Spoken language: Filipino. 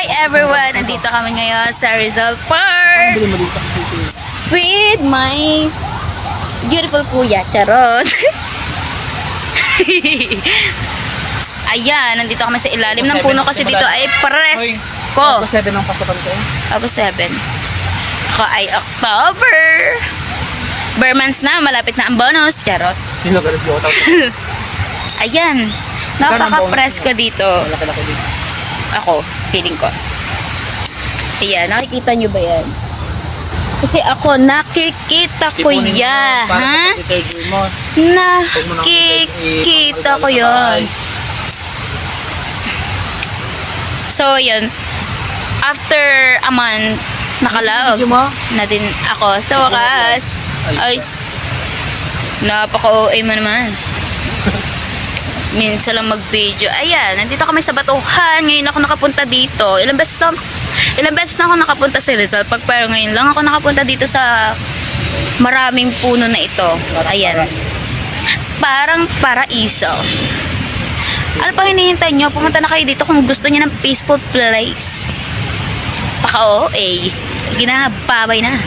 everyone! Nandito kami ngayon sa Rizal Park with my beautiful kuya, Charot. Ayan, nandito kami sa ilalim ng puno kasi dito ay presko. Ako 7 ang pasokan ko. Ako 7. Ako ay October. Bermans na, malapit na ang bonus, Charot. Ayan, napaka-presko dito. Malaki-laki dito. Ako, feeling ko. Ayan, nakikita nyo ba yan? Kasi ako, nakikita ko yan. Ha? Nakikita ko yan. So, yun. After a month, nakalaog na din ako. Sa wakas, ay, napaka-OA mo naman. Minsan lang mag-video. Ayan, nandito kami sa Batuhan. Ngayon ako nakapunta dito. Ilang beses na ako nakapunta sa Rizal Park, pero ngayon lang ako nakapunta dito sa maraming puno na ito. Ayan. Parang paraiso. Ano pang hinihintay nyo? Pumunta na kayo dito kung gusto niyo ng peaceful place. Paka-OA. Ginababay na.